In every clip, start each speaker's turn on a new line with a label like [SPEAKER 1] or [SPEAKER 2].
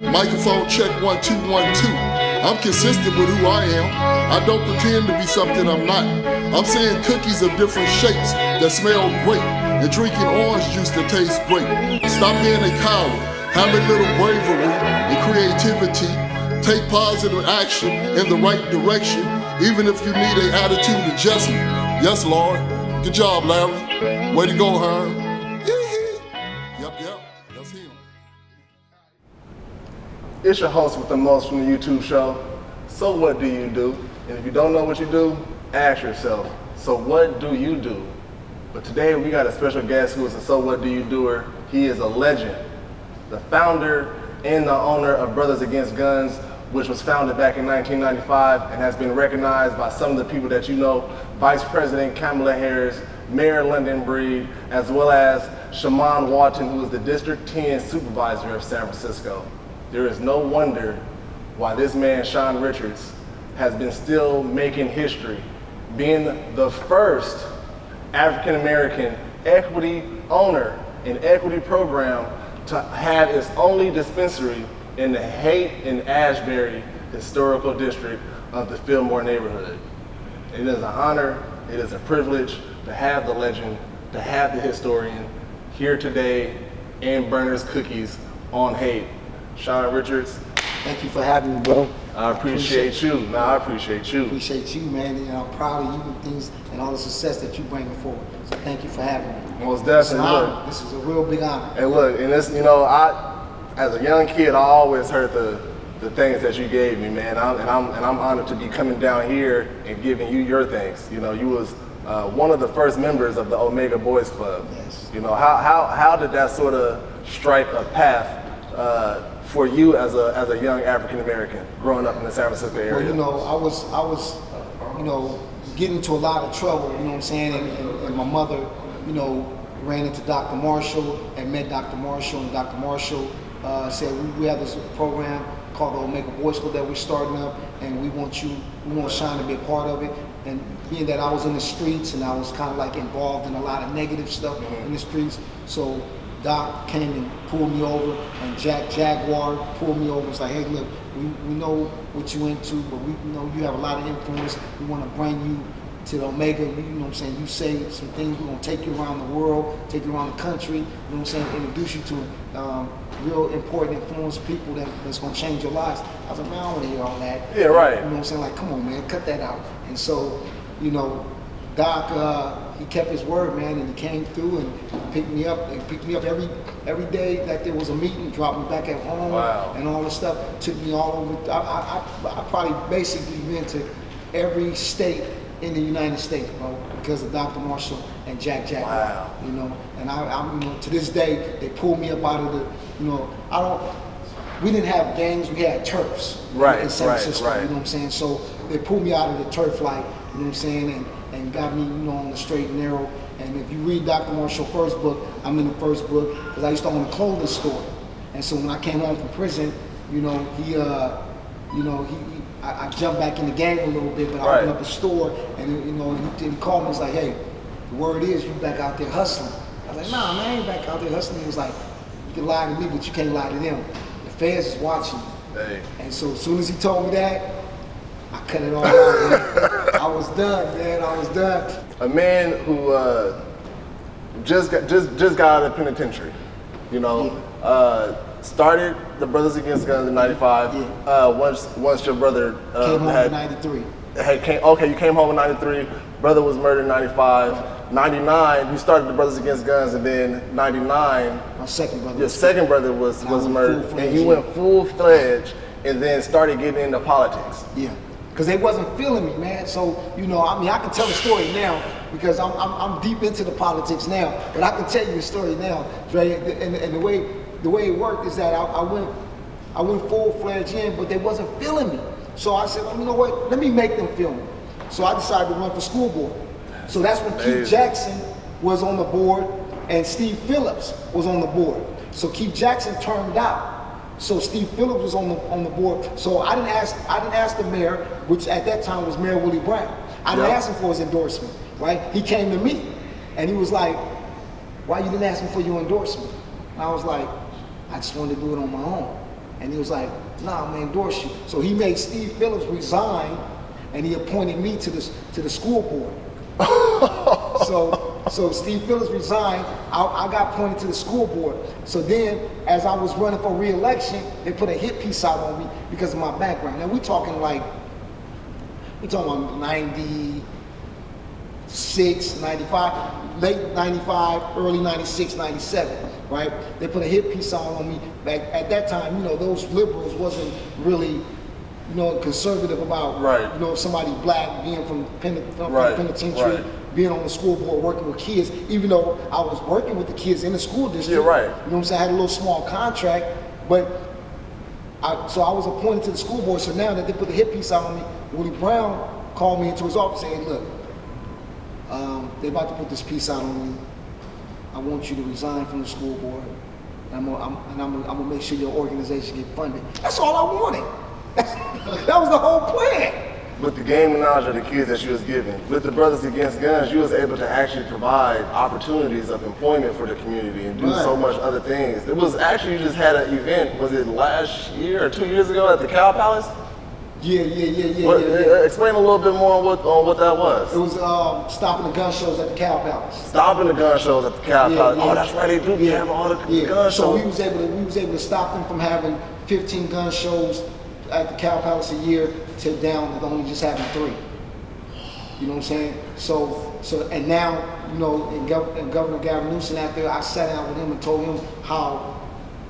[SPEAKER 1] Microphone check 1 2 1 2. I'm consistent with who I am. I don't pretend to be something I'm not. I'm saying cookies of different shapes that smell great and drinking orange juice that tastes great. Stop being a coward. Have a little bravery and creativity. Take positive action in the right direction, even if you need an attitude adjustment. Yes, Lord. Good job, Larry. Way to go, Herm. Yep. That's him.
[SPEAKER 2] It's your host with the most from the YouTube show. So what do you do? And if you don't know what you do, ask yourself, so what do you do? But today we got a special guest who is a So What Do You Doer. He is a legend, the founder and the owner of Brothers Against Guns, which was founded back in 1995 and has been recognized by some of the people that you know, Vice President Kamala Harris, Mayor London Breed, as well as Shawn Walton, who is the District 10 Supervisor of San Francisco. There is no wonder why this man, Shawn Richards, has been still making history, being the first African-American equity owner and equity program to have its only dispensary in the Haight and Ashbury historical district of the Fillmore neighborhood. It is an honor, it is a privilege to have the legend, to have the historian here today in Berner's Cookies on Haight. Shawn Richards.
[SPEAKER 3] Thank you for having me, bro.
[SPEAKER 2] I appreciate you. No, I appreciate you.
[SPEAKER 3] Appreciate you, man. And I'm proud of you and things and all the success that you're bringing forward. So thank you for having me.
[SPEAKER 2] Most definitely.
[SPEAKER 3] Look, this is a real big honor.
[SPEAKER 2] And look, and this, as a young kid, I always heard the things that you gave me, man. I'm honored to be coming down here and giving you your things. You know, you was one of the first members of the Omega Boyz Club.
[SPEAKER 3] Yes.
[SPEAKER 2] You know, how did that sort of strike a path for you as a young African American growing up in the San Francisco area?
[SPEAKER 3] Well, you know, I was, getting into a lot of trouble. You know what I'm saying? And my mother, ran into Dr. Marshall and met Dr. Marshall, and Dr. Marshall said we have this program called the Omega Boyz Club that we're starting up, and we want Shawn to be a part of it. And being that I was in the streets and I was kind of like involved in a lot of negative stuff in the streets, so Doc came and pulled me over, and Jaguar pulled me over. It's like, hey, look, we know what you into, but we know you have a lot of influence. We want to bring you to the Omega. You know what I'm saying? You say some things, we're going to take you around the world, take you around the country, you know what I'm saying, introduce you to real important influence people that's going to change your lives. I was like, man, I don't want to hear all that.
[SPEAKER 2] Yeah, right.
[SPEAKER 3] You know what I'm saying? Like, come on, man, cut that out. And so, Doc, he kept his word, man, and he came through and picked me up every day. Like there was a meeting, dropped me back at home, and all this stuff. Took me all over. I probably basically been to every state in the United States, bro, because of Dr. Marshall and Jaguar.
[SPEAKER 2] Wow.
[SPEAKER 3] And I to this day they pulled me up out of the, we didn't have gangs, we had turfs in San Francisco, you know what I'm saying? So they pulled me out of the turf life, you know what I'm saying, and got me, on the straight and narrow. And if you read Dr. Marshall's first book, I'm in the first book, because I used to own a clothing store. And so when I came home from prison, I jumped back in the game a little bit, but I opened up a store, and he called me, he's like, hey, the word is you back out there hustling. I was like, nah, man, I ain't back out there hustling. He was like, you can lie to me, but you can't lie to them. The feds is watching you.
[SPEAKER 2] Hey.
[SPEAKER 3] And so as soon as he told me that, I cut it all out, man. I was done, man. I was done.
[SPEAKER 2] A man who just got out of the penitentiary, started the Brothers Against Guns in '95. Yeah. Once your brother
[SPEAKER 3] came home in '93.
[SPEAKER 2] You came home in '93. Brother was murdered in '95. '99, you started the Brothers Against Guns, and then '99,
[SPEAKER 3] my second brother.
[SPEAKER 2] Your second brother was murdered, and you went full-fledged, and then started getting into politics.
[SPEAKER 3] Yeah. Because they wasn't feeling me, man. So, I can tell the story now because I'm deep into the politics now. But I can tell you the story now, Dre. And the way it worked is that I went full-fledged in, but they wasn't feeling me. So I said, well, you know what? Let me make them feel me. So I decided to run for school board. So that's when Keith Jackson was on the board and Steve Phillips was on the board. So Keith Jackson turned out. So Steve Phillips was on the board. So I didn't ask the mayor, which at that time was Mayor Willie Brown. I didn't ask him for his endorsement, right? He came to me and he was like, why you didn't ask me for your endorsement? And I was like, I just wanted to do it on my own. And he was like, nah, I'm gonna endorse you. So he made Steve Phillips resign, and he appointed me to the school board. So Steve Phillips resigned, I got appointed to the school board. So then, as I was running for re-election, they put a hit piece out on me because of my background. Now we talking about 96, 95, late 95, early 96, 97, right? They put a hit piece out on me. Back at that time, those liberals wasn't really, conservative about, somebody black being from the penitentiary, being on the school board, working with kids, even though I was working with the kids in the school district.
[SPEAKER 2] Yeah, right.
[SPEAKER 3] You know what I'm saying? I had a little small contract, so I was appointed to the school board. So now that they put the hit piece out on me, Willie Brown called me into his office saying, look, they're about to put this piece out on me. I want you to resign from the school board. And I'm gonna make sure your organization get funded. That's all I wanted. That was the whole plan.
[SPEAKER 2] With the game knowledge of the kids that you was given, with the Brothers Against Guns, you was able to actually provide opportunities of employment for the community and do so much other things. It was actually, you just had an event, was it last year or 2 years ago at the Cow Palace?
[SPEAKER 3] Yeah.
[SPEAKER 2] Explain a little bit more on what that was.
[SPEAKER 3] It was stopping the gun shows at the Cow Palace.
[SPEAKER 2] Stopping the gun shows at the Cow Palace. Oh, that's right, they do have all the gun shows.
[SPEAKER 3] So we was able to stop them from having 15 gun shows at the Cow Palace a year to down to only just having 3. You know what I'm saying? So and now, and Governor Gavin Newsom out there, I sat down with him and told him how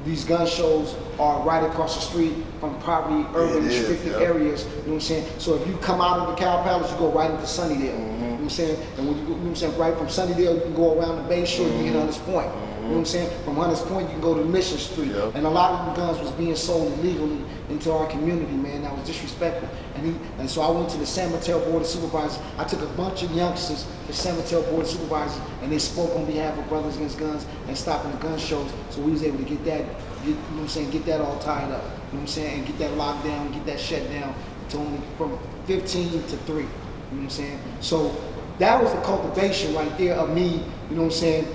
[SPEAKER 3] these gun shows are right across the street from poverty, urban, restricted areas. You know what I'm saying? So if you come out of the Cow Palace, you go right into Sunnydale. You know what I'm saying? And when you go, right from Sunnydale, you can go around the Bay Shore, you hit Hunters Point. You know what I'm saying? From Hunters Point, you can go to Mission Street. And a lot of the guns was being sold illegally into our community, man. That was disrespectful. And so I went to the San Mateo Board of Supervisors. I took a bunch of youngsters to San Mateo Board of Supervisors, and they spoke on behalf of Brothers Against Guns and stopping the gun shows. So we was able to get that, get that all tied up. You know what I'm saying? And get that locked down, get that shut down to only from 15 to 3. You know what I'm saying? So that was the cultivation right there of me, you know what I'm saying,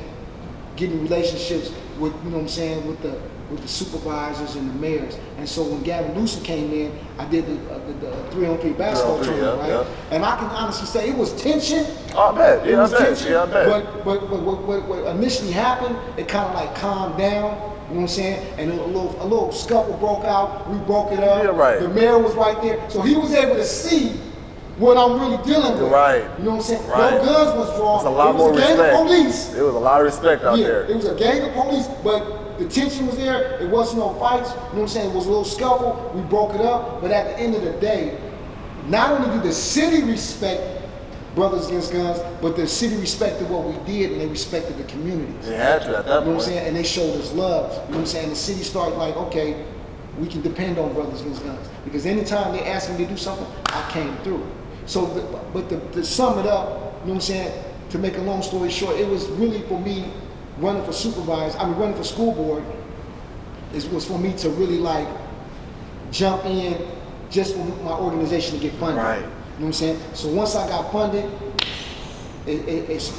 [SPEAKER 3] getting relationships with, you know what I'm saying, with the supervisors and the mayors. And so when Gavin Newsom came in, I did the 3-on-3 basketball tournament, right? And I can honestly say it was tension.
[SPEAKER 2] I bet.
[SPEAKER 3] It was tension. I bet. But what initially happened, it kind of like calmed down. You know what I'm saying? And a little scuffle broke out. We broke it up.
[SPEAKER 2] Yeah, right.
[SPEAKER 3] The mayor was right there, so he was able to see what I'm really dealing with.
[SPEAKER 2] Right.
[SPEAKER 3] You know what I'm saying?
[SPEAKER 2] Right.
[SPEAKER 3] No guns was drawn.
[SPEAKER 2] It's a lot more respect.
[SPEAKER 3] It was a gang of police.
[SPEAKER 2] It was a lot of respect out there.
[SPEAKER 3] It was a gang of police, but the tension was there. It wasn't no fights. You know what I'm saying? It was a little scuffle. We broke it up. But at the end of the day, not only did the city respect Brothers Against Guns, but the city respected what we did, and they respected the communities.
[SPEAKER 2] They had to at that point.
[SPEAKER 3] You know what I'm saying? And they showed us love. You know what I'm saying? The city started like, okay, we can depend on Brothers Against Guns. Because anytime they asked me to do something, I came through. So, to sum it up, you know what I'm saying? To make a long story short, it was really for me running for running for school board. It was for me to really like jump in just for my organization to get funded.
[SPEAKER 2] Right.
[SPEAKER 3] You know what I'm saying? So once I got funded, it's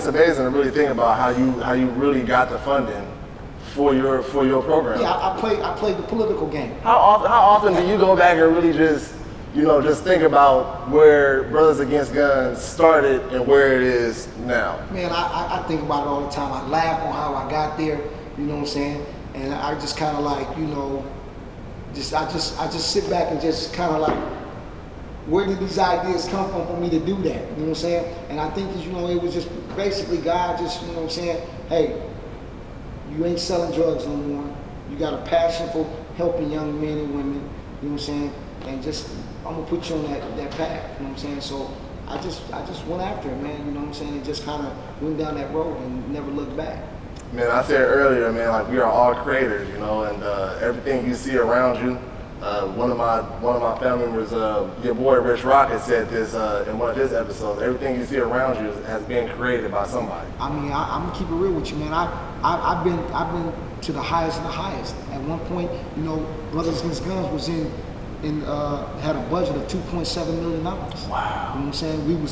[SPEAKER 2] amazing to really think about how you really got the funding for your program.
[SPEAKER 3] Yeah, I played the political game.
[SPEAKER 2] How often do you go back and really just think about where Brothers Against Guns started and where it is now?
[SPEAKER 3] Man, I think about it all the time. I laugh on how I got there, you know what I'm saying? And I just kind of like, I just sit back and just kind of like, where did these ideas come from for me to do that? You know what I'm saying? And I think, it was just basically God just, you know what I'm saying? Hey, you ain't selling drugs no more. You got a passion for helping young men and women, you know what I'm saying? And just, I'm gonna put you on that path, you know what I'm saying? So I just went after it, man, you know what I'm saying? And just kind of went down that road and never looked back.
[SPEAKER 2] Man, I said earlier, man, like we are all creators, and everything you see around you. One of my family members, your boy Rich Rock, has said this in one of his episodes. Everything you see around you has been created by somebody.
[SPEAKER 3] I mean, I'm gonna keep it real with you, man. I've been to the highest of the highest. At one point, Brothers Against Guns was had a budget of $2.7 million. Wow. You know what I'm saying?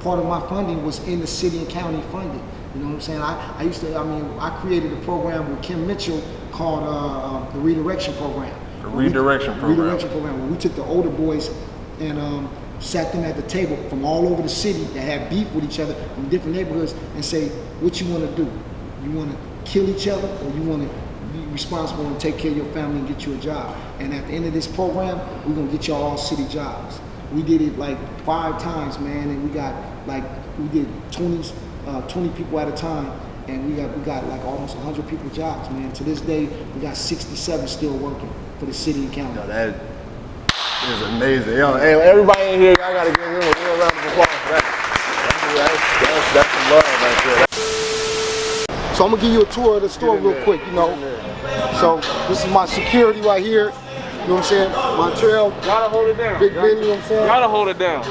[SPEAKER 3] Part of my funding was in the city and county funding. You know what I'm saying? I created a program with Kim Mitchell called the Redirection Program.
[SPEAKER 2] The Redirection Program.
[SPEAKER 3] Redirection Program, where we took the older boys and sat them at the table from all over the city that had beef with each other from different neighborhoods and say, what you want to do? You want to kill each other, or you want to be responsible and take care of your family and get you a job? And at the end of this program, we're going to get y'all all city jobs. We did it like 5 times, man, and we did 20 people at a time, and we got like almost 100 people jobs, man. To this day, we got 67 still working for the city and county.
[SPEAKER 2] Yo, that is amazing. Yo, hey, everybody in here, y'all gotta give him a real round of applause for that. That's some love right there.
[SPEAKER 3] So I'm gonna give you a tour of the store real quick, you know. So this is my security right here. You know what I'm saying? Montreal.
[SPEAKER 2] Gotta hold it down.
[SPEAKER 3] Big Ben, you know what I'm saying?
[SPEAKER 2] Gotta hold it down.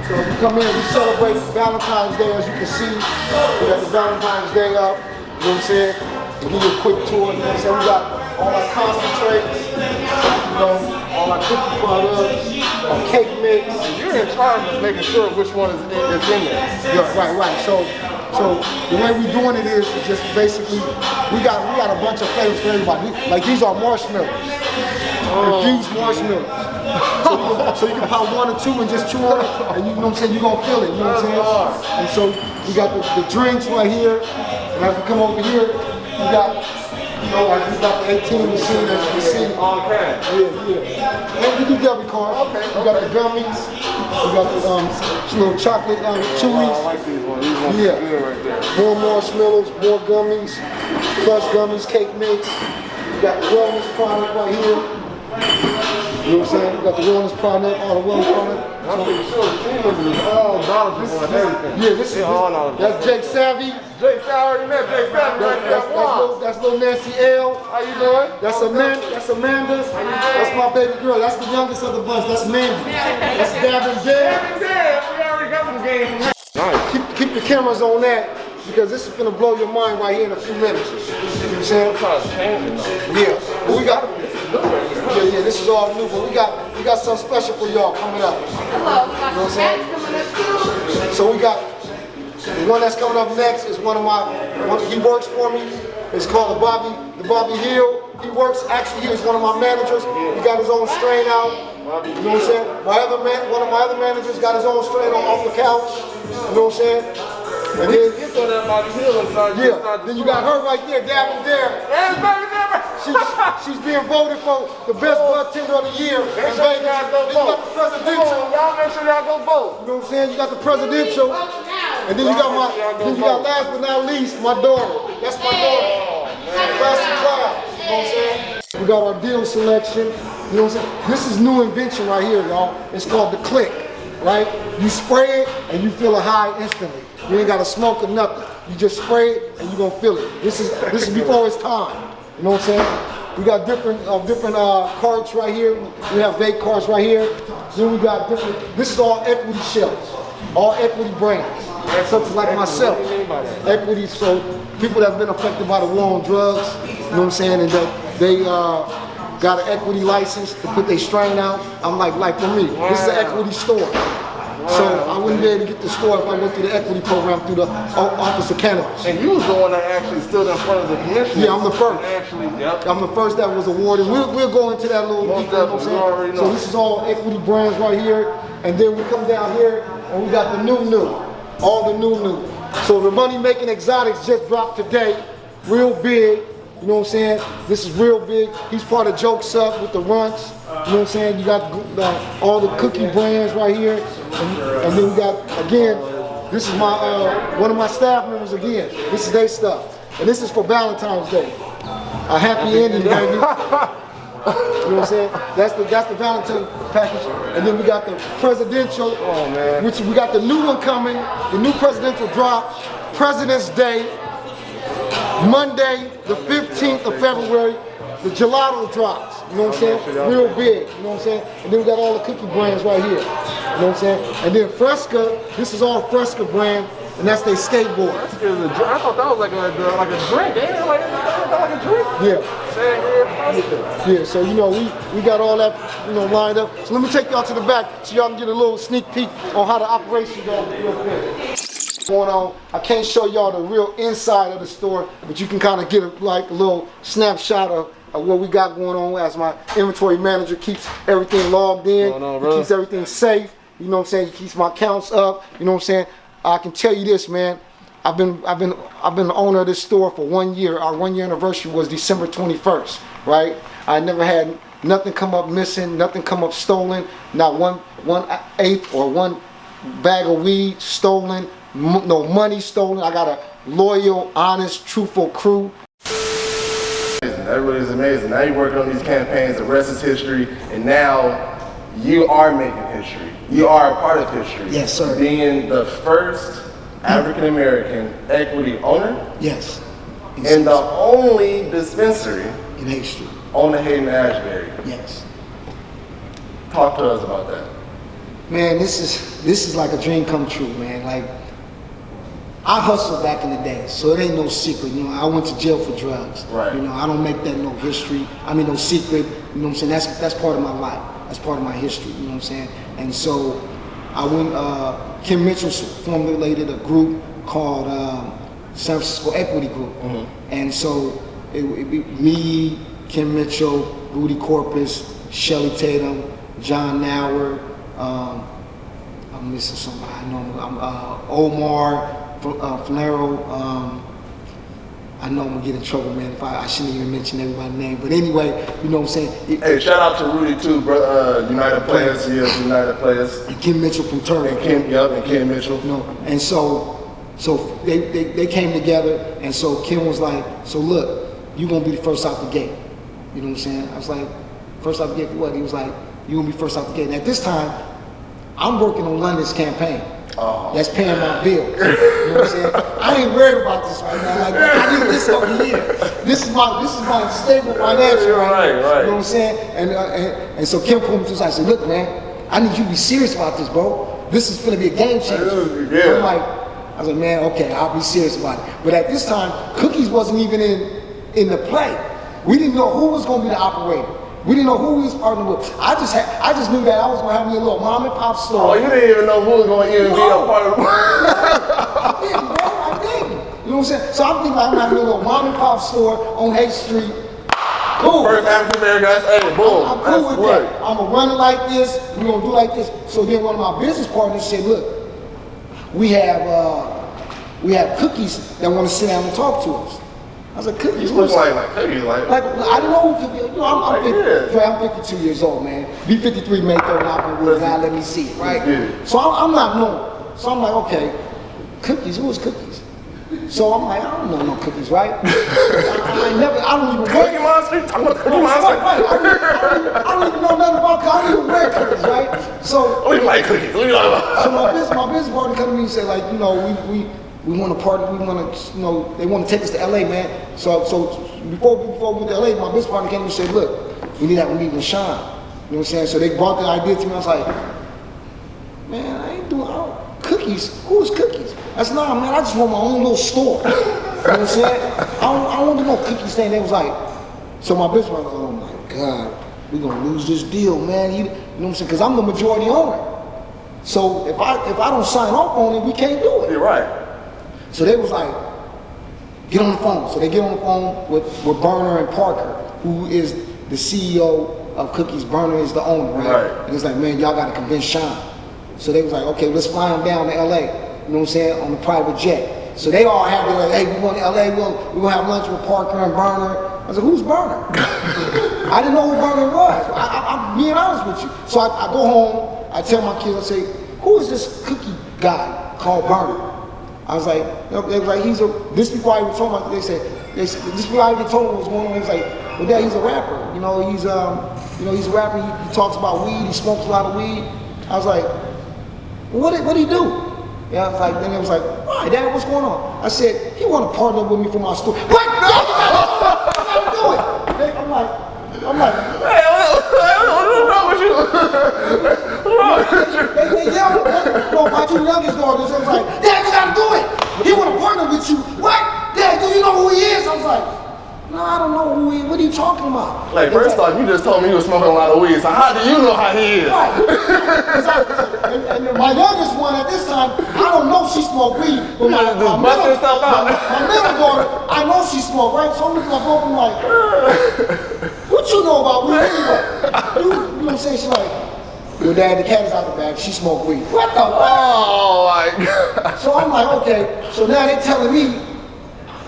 [SPEAKER 3] So we come in, we celebrate Valentine's Day, as you can see. We got the Valentine's Day up, you know what I'm saying? We'll give you a quick tour, you know what I'm saying? We got all our concentrates, you know, all our cookie products, our cake mix.
[SPEAKER 2] You're in charge of making sure which one is in there.
[SPEAKER 3] Yeah, right. So the way we're doing it is just basically, we got a bunch of flavors for everybody. Like these are marshmallows, infused marshmallows. So you can pop 1 or 2 and just chew on it, and you know what I'm saying, you're gonna feel it, you know what I'm saying? And so we got the drinks right here, and as we come over here, we got, you know, like we got the 18 machine, as you can see.
[SPEAKER 2] Okay.
[SPEAKER 3] Yeah. And we do debit cards.
[SPEAKER 2] Okay.
[SPEAKER 3] We got the gummies, we got the little chocolate chewies.
[SPEAKER 2] I like these ones. These ones
[SPEAKER 3] Yeah.
[SPEAKER 2] are good right there.
[SPEAKER 3] More marshmallows, more gummies, plus gummies, cake mix. We got the wellness product right here. You know what I'm saying? We got the wellness product, all the wellness product.
[SPEAKER 2] I'm pretty sure the team members is all knowledgeable and everything.
[SPEAKER 3] Yeah, this is
[SPEAKER 2] all knowledgeable.
[SPEAKER 3] that's Jake Savvy.
[SPEAKER 2] Jake Savvy, man. Jake Savvy right there.
[SPEAKER 3] That's little Nancy L.
[SPEAKER 2] How you doing?
[SPEAKER 3] That's Amanda. That's my baby girl. That's the youngest of the bunch. That's Mandy. That's Dabbled.
[SPEAKER 2] We already got some games. Nice.
[SPEAKER 3] Keep the cameras on that, because this is gonna blow your mind right here in a few minutes. You know what I'm saying?
[SPEAKER 2] It's changing though.
[SPEAKER 3] Yeah. But we got. Yeah, this is all new, but we got something special for y'all coming up.
[SPEAKER 4] Hello, we got some snacks coming up too.
[SPEAKER 3] So we got the one that's coming up next is he works for me. It's called the Bobby Hill. He works, actually he was one of my managers. He got his own strain out. You know what I'm saying? One of my other managers got his own strain off the couch. You know what I'm saying? And then, then you got her right there, Dabbled there. She's being voted for the best bartender of the year.
[SPEAKER 2] Make sure you guys go vote.
[SPEAKER 3] You got the presidential.
[SPEAKER 2] Y'all make sure y'all go vote.
[SPEAKER 3] You know what I'm saying? You got the presidential. And then you got last but not least, my daughter. That's my daughter. Classy Cloud. You know what I'm saying? We got our deal selection. You know what I'm saying? This is new invention right here, y'all. It's called the click, right? You spray it and you feel a high instantly. You ain't gotta smoke or nothing. You just spray it and you're gonna feel it. This is before it's time. You know what I'm saying? We got different cards right here. We have vape cards right here. Then we got different. This is all equity shells, all equity brands. Such like myself, equity. So people that have been affected by the war on drugs. You know what I'm saying? And that they got an equity license to put their strain out. I'm like for me, this is an equity store. So I wouldn't be able to get the store if I went through the equity program through the Office of Cannabis.
[SPEAKER 2] And you was the one that actually stood in front of the commission.
[SPEAKER 3] Yeah, I'm the first.
[SPEAKER 2] Actually, yep.
[SPEAKER 3] I'm the first that was awarded. We'll go into that a little
[SPEAKER 2] Most
[SPEAKER 3] deeper. You know what I'm
[SPEAKER 2] definitely, you already
[SPEAKER 3] saying?
[SPEAKER 2] know.
[SPEAKER 3] So this is all equity brands right here. And then we come down here and we got the new. All the new. So the money making exotics just dropped today. Real big. You know what I'm saying? This is real big. He's part of Jokes Up with the runts. You know what I'm saying? You got all the cookie brands right here. And then we got, again, this is my one of my staff members again. This is their stuff. And this is for Valentine's Day. A happy ending, baby. You know what I'm saying? That's the Valentine package. And then we got the presidential, which we got the new one coming, the new presidential drop, President's Day, Monday, the 15th of February, the gelato drops. You know what I'm saying? Real big. You know what I'm saying? And then we got all the cookie brands right here. You know what I'm saying? And then Fresca, this is all Fresca brand, and that's their skateboard.
[SPEAKER 2] I thought that was like a drink, ain't it? Like a drink?
[SPEAKER 3] Yeah. Yeah, so you know, we got all that, you know, lined up. So let me take y'all to the back so y'all can get a little sneak peek on how the operation goes real quick. going on. I can't show y'all the real inside of the store, but you can kind of get a little snapshot of what we got going on as my inventory manager keeps everything logged in. He keeps everything safe. You know what I'm saying? He keeps my accounts up. You know what I'm saying? I can tell you this, man. I've been the owner of this store for 1 year. Our 1 year anniversary was December 21st, right? I never had nothing come up missing, nothing come up stolen, not one eighth or one bag of weed stolen, no money stolen. I got a loyal, honest, truthful crew.
[SPEAKER 2] That really is amazing. Now you're working on these campaigns, the rest is history, and now you are making history. You are a part of history.
[SPEAKER 3] Yes, sir.
[SPEAKER 2] Being the first African American equity owner.
[SPEAKER 3] Yes.
[SPEAKER 2] And the only dispensary
[SPEAKER 3] in Haight Street.
[SPEAKER 2] On the Haight and Ashbury.
[SPEAKER 3] Yes.
[SPEAKER 2] Talk to us about that.
[SPEAKER 3] Man, this is like a dream come true, man. Like, I hustled back in the day, so it ain't no secret. You know, I went to jail for drugs.
[SPEAKER 2] Right.
[SPEAKER 3] You know, I don't make that no history. I mean, no secret. You know what I'm saying? That's part of my life. That's part of my history. You know what I'm saying? And so, I went. Kim Mitchell formulated a group called San Francisco Equity Group, and so it be me, Kim Mitchell, Rudy Corpus, Shelly Tatum, John Nauer. I'm missing somebody. I know Omar. Falero, I know I'm gonna get in trouble, man, if I shouldn't even mention everybody's name, but anyway, you know what I'm saying?
[SPEAKER 2] Hey, shout out to Rudy too, bro, United Players, yes, United Players.
[SPEAKER 3] And Kim Mitchell from Turner.
[SPEAKER 2] And Kim Mitchell.
[SPEAKER 3] You know, and so they came together, and so Kim was like, so look, you gonna be the first out the gate. You know what I'm saying? I was like, first out the gate for what? He was like, you gonna be first out the gate. And at this time, I'm working on London's campaign. That's paying my bills. You know what I'm saying? I ain't worried about this right now. Like, I need this over here. This is my stable financial right here.
[SPEAKER 2] Right.
[SPEAKER 3] You know what I'm saying? And so Kim pulled me to the side and said, look, man, I need you to be serious about this, bro. This is gonna be a game changer.
[SPEAKER 2] Yeah.
[SPEAKER 3] I was like, man, okay, I'll be serious about it. But at this time, Cookies wasn't even in the play. We didn't know who was gonna be the operator. We didn't know who we was partnering with. I just knew that I was gonna have me a little mom and pop store.
[SPEAKER 2] Oh, you didn't even know who was gonna even be a part of the
[SPEAKER 3] I didn't, bro. I didn't. You know what I'm saying? So I'm thinking I'm having a little mom and pop store on Haight Street. Cool.
[SPEAKER 2] First African American, hey, boom.
[SPEAKER 3] I'm cool with that. I'm gonna run it like this. We're gonna do like this. So then one of my business partners said, look, we have Cookies that want to sit down and talk to us. I was like, Cookies?
[SPEAKER 2] You look like Cookies, like
[SPEAKER 3] I don't know who Cookies. You know, I'm 52 years old, man. Be 53 May 3rd, knock on wood. God, let me see it, right? Yeah. So I'm not knowing. So I'm like, okay, Cookies. Who is Cookies? So I'm like, I don't know no Cookies, right? I don't even wear
[SPEAKER 2] Cookie Monster. Talking about Cookie Monster.
[SPEAKER 3] I don't even know nothing about Cookies. I don't even wear Cookies, right? So
[SPEAKER 2] we like Cookies. So
[SPEAKER 3] my business partner come to me and say, like, you know, we want to partner. We want to, you know, they want to take us to LA, man. So before we went to LA, my business partner came and said, look, we need to have a meeting with Shawn. You know what I'm saying? So they brought the idea to me. I was like, man, I ain't doing Cookies. Who is Cookies? I said, nah, man, I just want my own little store. You know what I'm saying? I don't want to know Cookies thing. They was like, so my business partner, oh my God, we're gonna lose this deal, man. You know what I'm saying? Because I'm the majority owner. So if I don't sign off on it, we can't do it.
[SPEAKER 2] You're right.
[SPEAKER 3] So they was like, get on the phone. So they get on the phone with Berner and Parker, who is the CEO of Cookies. Berner is the owner, right? And it's like, man, y'all got to convince Shawn. So they was like, okay, let's fly him down to LA, you know what I'm saying, on a private jet. So they all have, like, hey, we going to LA, we're going to have lunch with Parker and Berner. I was like, who's Berner? I didn't know who Berner was. I'm being honest with you. So I go home, I tell my kids, I say, who is this cookie guy called Berner? I was like, they were like, this before I even told them, they said, this before I even told them what was going on, he was like, well, Dad, he's a rapper. You know, he's a rapper, he talks about weed, he smokes a lot of weed. I was like, well, what do he do? Yeah, I was like, then it was like, why, Dad, what's going on? I said, he want to partner with me for my store. What? No! I do it. I'm like,
[SPEAKER 2] hey, what's wrong with you? What's wrong with you?
[SPEAKER 3] They yelled, no, my two youngest daughters, I was like, Dad, you gotta do it. He want to partner with you. What? Dad, do you know who he is? I was like, No, I don't know who he is. What are you talking about?
[SPEAKER 2] Like, first off, you just told me he was smoking a lot of weed, so how do you know how he is?
[SPEAKER 3] Right. and my youngest one at this time, I don't know she smoked weed. But my middle daughter, I know she smoked, right? So I'm looking at both of them like, what you know about weed anyway? You know what I'm saying? She's like, your dad, the cat is out the bag, she smoked weed. What the fuck?
[SPEAKER 2] Oh my God.
[SPEAKER 3] So I'm like, okay, so now they're telling me,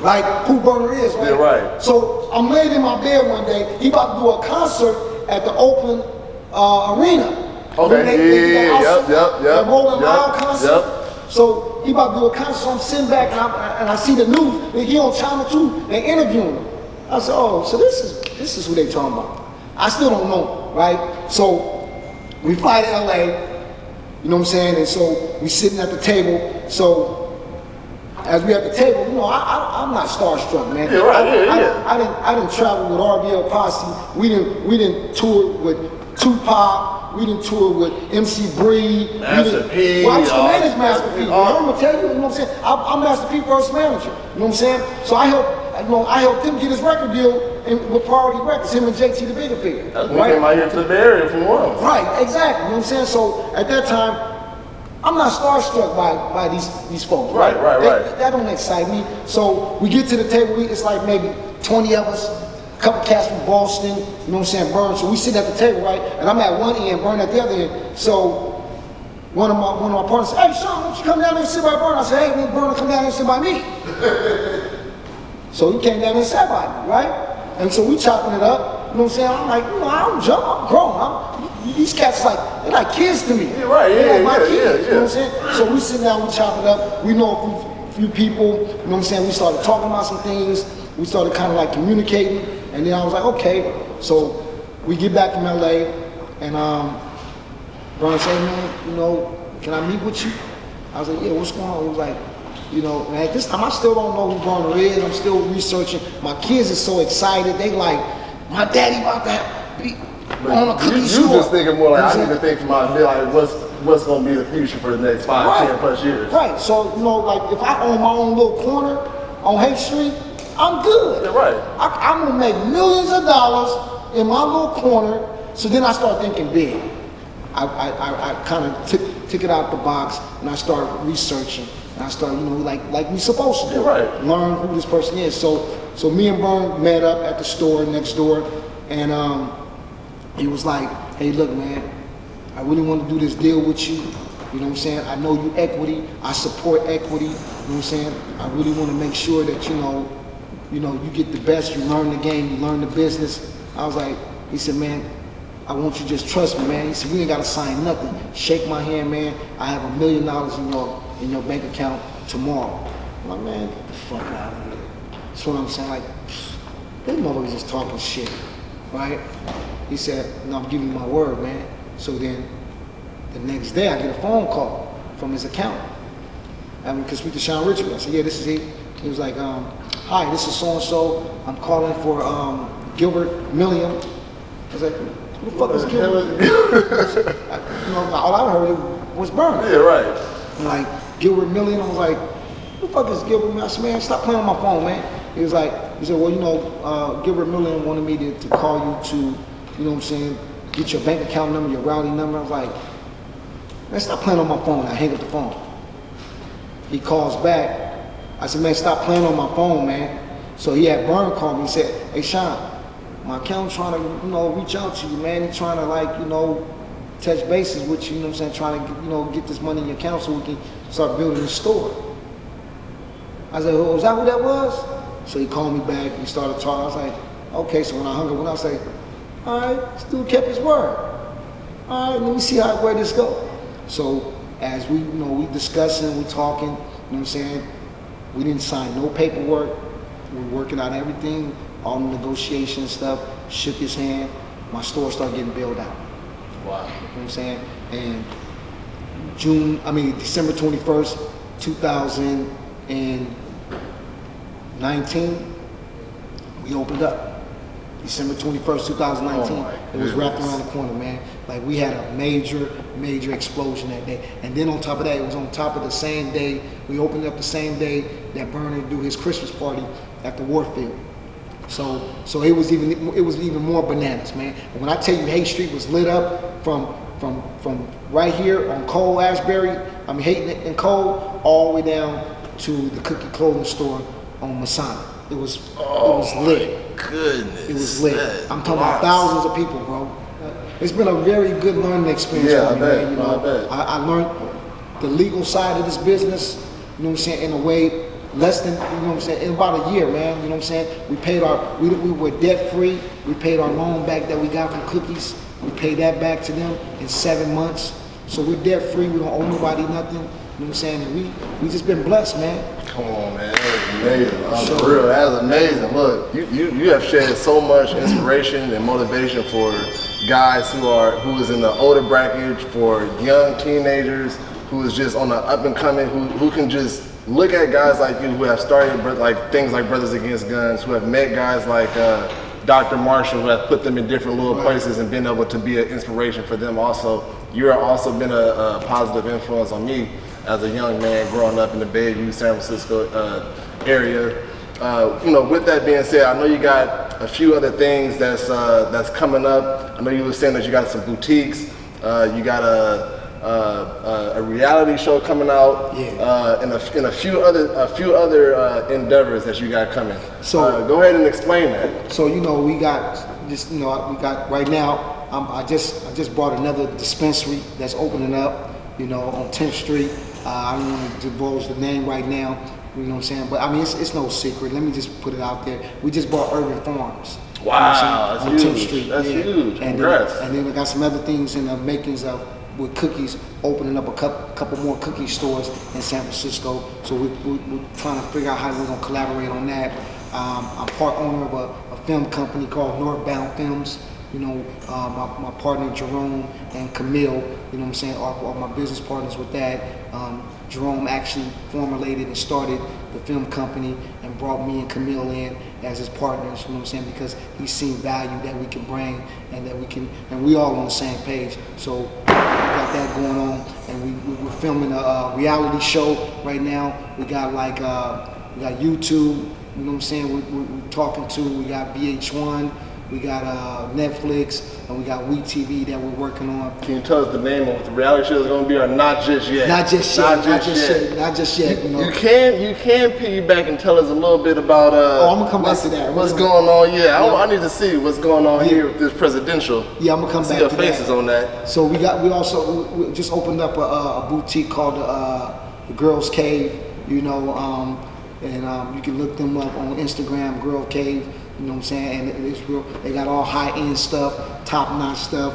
[SPEAKER 3] like, who Berner is, right?
[SPEAKER 2] Yeah, right.
[SPEAKER 3] So I'm laying in my bed one day, he about to do a concert at the Oakland Arena.
[SPEAKER 2] Okay,
[SPEAKER 3] That Rolling
[SPEAKER 2] yep,
[SPEAKER 3] Loud concert.
[SPEAKER 2] yep.
[SPEAKER 3] So he about to do a concert, so I'm sitting back and I see the news, and he on Channel 2, they interviewing him. I said, oh, so this is who they talking about. I still don't know, right? So we fly to LA, you know what I'm saying? And so we sitting at the table. So as we at the table, you know, I'm not starstruck, man.
[SPEAKER 2] Yeah, right,
[SPEAKER 3] I didn't travel with RBL Posse. We didn't tour with Tupac. We didn't tour with MC Breed.
[SPEAKER 2] Master P.
[SPEAKER 3] Well, I used to manage Master P. I'm gonna tell you, you know what I'm saying? I'm Master P first manager. You know what I'm saying? So I helped him get his record deal with Priority Records, him and JT the Bigger Figure.
[SPEAKER 2] That's when we came out here to the Bay Area from World.
[SPEAKER 3] Right, exactly. You know what I'm saying? So at that time, I'm not starstruck by these folks.
[SPEAKER 2] Right.
[SPEAKER 3] That don't excite me. So we get to the table, it's like maybe 20 of us, a couple cats from Boston, you know what I'm saying, Burn. So we sit at the table, right? And I'm at one end, Burn at the other end. So one of my partners said, hey, Shawn, why don't you come down there and sit by Burn? I said, hey, we Burn to come down there and sit by me. So he came down there and sat by me, right? And so we chopping it up, you know what I'm saying? I'm like, you know, I don't jump, I'm grown. These cats they're like kids to me.
[SPEAKER 2] Yeah, right,
[SPEAKER 3] they're like my kids,
[SPEAKER 2] yeah.
[SPEAKER 3] you know what I'm saying? So we sit down, we chop it up, we know a few people, you know what I'm saying? We started talking about some things, we started kind of like communicating, and then I was like, okay. So we get back from LA, and Brian said, man, you know, can I meet with you? I was like, yeah, what's going on? He was like, you know, and at this time I still don't know who Berner is, I'm still researching. My kids are so excited, they like, my daddy about to be on a cookie store.
[SPEAKER 2] You just thinking more like, I need to think for my like what's gonna be the future for the next 5, 10 plus years.
[SPEAKER 3] Right. So, you know, like if I own my own little corner on Haight Street, I'm good.
[SPEAKER 2] Yeah, right.
[SPEAKER 3] I'm gonna make millions of dollars in my little corner. So then I start thinking big. I kind of took it out the box and I start researching. And I start, you know, like we supposed to do.
[SPEAKER 2] Yeah, right.
[SPEAKER 3] Learn who this person is. So me and Bern met up at the store next door, and he was like, hey, look, man, I really want to do this deal with you. You know what I'm saying? I know you equity. I support equity. You know what I'm saying? I really want to make sure that, you know, you get the best. You learn the game. You learn the business. I was like, he said, man, I want you to just trust me, man. He said, we ain't got to sign nothing. Shake my hand, man. I have $1 million in your bank account tomorrow. I'm like, man, get the fuck out of here. That's what I'm saying. Like, this motherfucker's just talking shit, right? He said, no, I'm giving you my word, man. So then the next day I get a phone call from his accountant. I mean, could speak to Sean Richard. I said, yeah, this is he. He was like, hi, this is so-and-so. I'm calling for Gilbert Milliam. I was like, who the fuck is Gilbert? All I heard was Berner.
[SPEAKER 2] Yeah, right.
[SPEAKER 3] Like, Gilbert Milliam, I was like, who the fuck is Gilbert Milliam? I said, man, stop playing on my phone, man. He said, well, you know, Gilbert Milliam wanted me to call you to, you know what I'm saying, get your bank account number, your routing number. I was like, man, stop playing on my phone. I hang up the phone. He calls back. I said, man, stop playing on my phone, man. So he had Berner call me. He said, hey, Shawn, my accountant's trying to, you know, reach out to you, man. He's trying to, like, you know, touch bases with you, you know what I'm saying, trying to, you know, get this money in your account so we can start building the store. I said, oh, is that who that was? So he called me back, we started talking. I was like, okay. So when I hung up, I was like, all right, this dude kept his word. All right, let me see where this goes. So as we, you know, we discussing, we talking, you know what I'm saying, we didn't sign no paperwork. We were working out everything, all the negotiation stuff, shook his hand. My store started getting built out.
[SPEAKER 2] Wow.
[SPEAKER 3] You know what I'm saying? And December 21st, 2019, we opened up. December 21st, 2019. It was wrapped around the corner, man. Like, we had a major explosion that day. And then on top of that, it was on top of the same day, we opened up the same day that Berner do his Christmas party at the Warfield. So it was even more bananas, man. And when I tell you Haight Street was lit up from right here on Cole, Ashbury, Haight and Cole, all the way down to the Cookie clothing store on Masonic. It was lit.
[SPEAKER 2] Goodness.
[SPEAKER 3] It was lit. I'm talking about thousands of people, bro. It's been a very good learning experience for me, man. You know, I learned the legal side of this business, you know what I'm saying, in a way less than, you know what I'm saying, in about a year, man. You know what I'm saying? We paid we were debt free. We paid our loan back that we got from Cookies. We paid that back to them in 7 months. So we're debt free. We don't owe nobody nothing. You know what I'm saying? And we just been blessed, man.
[SPEAKER 2] Come on, man. That's amazing. For real, that's amazing. Look, you have shared so much inspiration and motivation for guys who is in the older bracket, for young teenagers, who is just on the up and coming, who can just look at guys like you who have started like things like Brothers Against Guns, who have met guys like Dr. Marshall, who have put them in different little places and been able to be an inspiration for them also. You've also been a positive influence on me as a young man growing up in the Bayview, San Francisco area. You know, with that being said, I know you got a few other things that's coming up. I know you were saying that you got some boutiques. You got a reality show coming out, and a few other endeavors that you got coming. So go ahead and explain that.
[SPEAKER 3] So we got right now. I just bought another dispensary that's opening up, on 10th Street. I don't want to divulge the name right now. You know what I'm saying? But it's no secret. Let me just put it out there. We just bought Urban Pharms.
[SPEAKER 2] Wow,
[SPEAKER 3] on 10th Street.
[SPEAKER 2] That's huge.
[SPEAKER 3] Congrats. And then we got some other things in the makings of with Cookies, opening up a couple more cookie stores in San Francisco. So we're trying to figure out how we're gonna collaborate on that. I'm part owner of a film company called Northbound Films. My partner Jerome and Camille, you know what I'm saying, are my business partners with that. Jerome actually formulated and started the film company and brought me and Camille in as his partners, you know what I'm saying, because he's seen value that we can bring and we all on the same page. So we got that going on, and we're filming a reality show right now. We got we got YouTube, you know what I'm saying, we're talking to, we got VH1, we got Netflix, and we got WeTV that we're working on. Can
[SPEAKER 2] you tell us the name of what the reality show is going to be, or not just yet?
[SPEAKER 3] Not just yet.
[SPEAKER 2] You can piggyback and tell us a little bit about
[SPEAKER 3] I'm gonna come back to that.
[SPEAKER 2] What's going on? I need to see what's going on here with this presidential.
[SPEAKER 3] Yeah, I'm gonna come back to that.
[SPEAKER 2] See your faces on that.
[SPEAKER 3] So we just opened up a boutique called the Girls Cave. And you can look them up on Instagram, Girl Cave. You know what I'm saying? And it's real. They got all high-end stuff, top-notch stuff.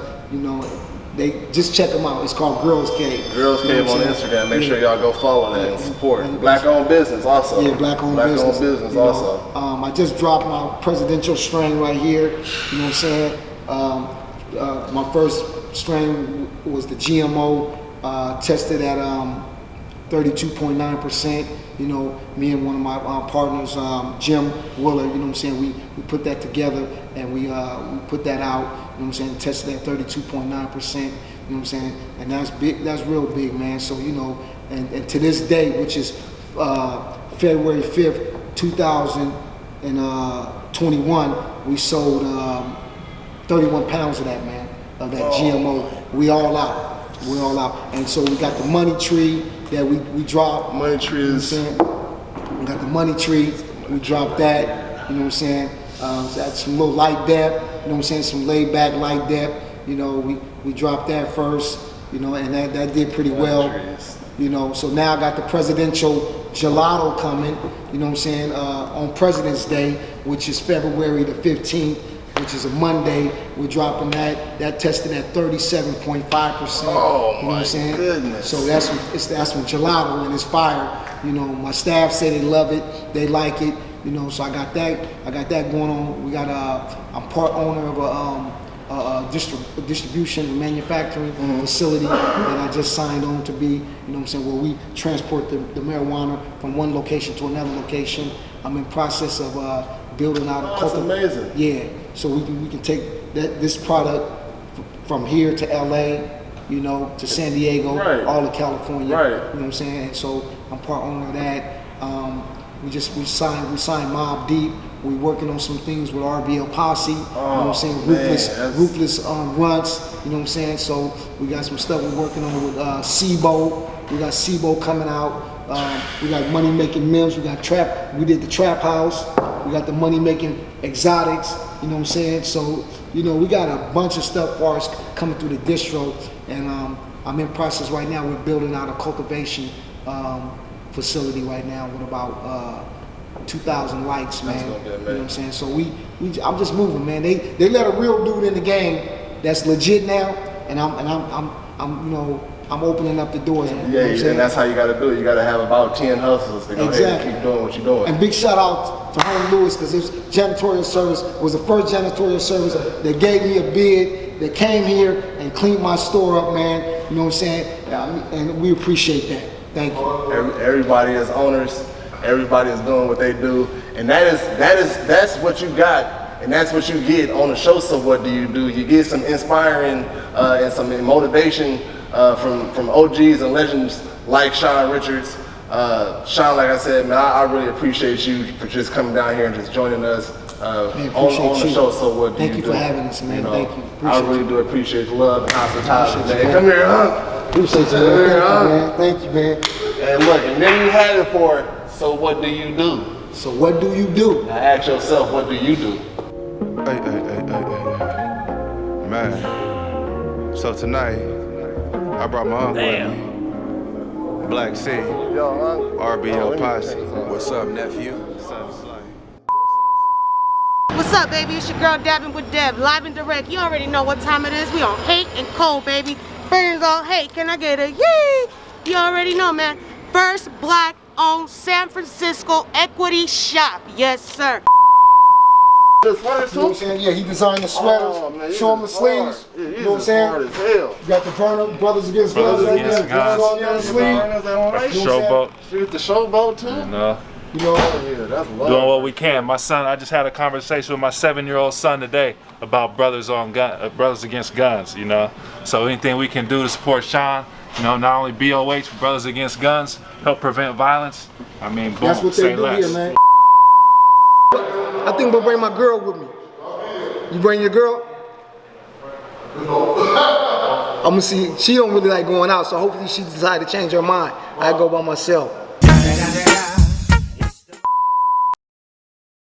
[SPEAKER 3] They just check them out. It's called Girls Cave.
[SPEAKER 2] Girls Cave on Instagram. Make sure y'all go follow that and support. Black-owned business also.
[SPEAKER 3] Yeah, black-owned business
[SPEAKER 2] also.
[SPEAKER 3] I just dropped my presidential strain right here. You know what I'm saying? My first strain was the GMO, tested at 32.9%. Me and one of my partners, Jim Willer, you know what I'm saying, we put that together and we put that out, you know what I'm saying, tested at 32.9%, you know what I'm saying, and that's big, that's real big, man. So, and to this day, which is February 5th, 2021, we sold 31 pounds of that, man, of that GMO. We all out. And so we got the money tree that we dropped.
[SPEAKER 2] Money trees.
[SPEAKER 3] You know what I'm saying? We got the money tree. We dropped that. You know what I'm saying? That's some little light depth. You know what I'm saying? Some laid back light depth. We dropped that first. And that did pretty well. So now I got the presidential gelato coming. You know what I'm saying? On President's Day, which is February the 15th. Which is a Monday, we're dropping that. That tested at 37.5%.
[SPEAKER 2] Oh,
[SPEAKER 3] you know what I'm saying?
[SPEAKER 2] Goodness.
[SPEAKER 3] So that's from gelato, and it's fire. My staff say they love it, they like it. So I got that going on. We got I'm part owner of a distribution and manufacturing facility that I just signed on to be. You know what I'm saying? Where we transport the marijuana from one location to another location. I'm in process of building out a
[SPEAKER 2] That's amazing.
[SPEAKER 3] Yeah. So we can take this product from here to LA, to San Diego, all of California.
[SPEAKER 2] Right.
[SPEAKER 3] You know what I'm saying? And so I'm part owner of that. We signed Mobb Deep, We working on some things with RBL Posse. You know what I'm saying?
[SPEAKER 2] Man,
[SPEAKER 3] Ruthless runs. You know what I'm saying? So we got some stuff we're working on with SIBO. We got SIBO coming out. We got money making Mims. We got trap. We did the Trap House. We got the money making Exotics. You know what I'm saying? So you know we got a bunch of stuff for us coming through the distro, and I'm in process right now. We're building out a cultivation facility right now with about 2,000 lights, man. You know what I'm saying? So I'm just moving, man. They let a real dude in the game that's legit now, and I'm you know, I'm opening up the doors. You know what I'm saying?
[SPEAKER 2] And that's how you got to do it. You got to have about 10 hustles to go ahead and keep doing what you're doing.
[SPEAKER 3] And big shout out to Home Lewis, because his janitorial service was the first janitorial service that gave me a bid, that came here and cleaned my store up, man. You know what I'm saying? And we appreciate that. Thank you.
[SPEAKER 2] Everybody is owners. Everybody is doing what they do, and that's what you got, and that's what you get on the show. So what do? You get some inspiring and some motivation from OGs and legends like Shawn Richards. Shawn, like I said, man, I really appreciate you for just coming down here and just joining us on the show. So what do you do?
[SPEAKER 3] Thank you for having us, man. Thank you.
[SPEAKER 2] I really do appreciate your love and hospitality, man. Come here, huh?
[SPEAKER 3] Appreciate you, man. Thank you, man.
[SPEAKER 2] And look, and then you had it for. So what do you do?
[SPEAKER 3] So what do you do?
[SPEAKER 2] Now ask yourself, what do you do?
[SPEAKER 5] Hey. Man. So tonight, I brought my uncle with me. Black C.
[SPEAKER 2] Yo,
[SPEAKER 5] RBL Posse. What's up, nephew?
[SPEAKER 4] What's up, baby? It's your girl Dabbing with Deb, live and direct. You already know what time it is. We on Haight and Cold, baby. Burners all hate. Can I get a yay? You already know, man. First black owned San Francisco equity shop. Yes, sir.
[SPEAKER 2] The sweaters
[SPEAKER 3] You know what I'm saying? Yeah, he designed the sweaters.
[SPEAKER 2] Oh, man,
[SPEAKER 3] Show him the sleeves.
[SPEAKER 2] Yeah,
[SPEAKER 3] you know what I'm saying?
[SPEAKER 2] hard as hell.
[SPEAKER 3] You got the Berner Brothers Against Guns right there. Guns on the sleeve.
[SPEAKER 6] Showboat.
[SPEAKER 2] Shoot the showboat too?
[SPEAKER 6] No.
[SPEAKER 3] You know,
[SPEAKER 2] Yeah, that's love.
[SPEAKER 6] Doing what we can. My son, I just had a conversation with my 7-year-old son today about brothers against guns, you know. So anything we can do to support Shawn, you know, not only BOH, Brothers Against Guns, help prevent violence. I mean, boom,
[SPEAKER 3] that's what they
[SPEAKER 6] say
[SPEAKER 3] do
[SPEAKER 6] less.
[SPEAKER 3] here, man. I think I'm gonna bring my girl with me. You bring your girl? I'm gonna see. She don't really like going out, so hopefully she decide to change her mind. I go by myself.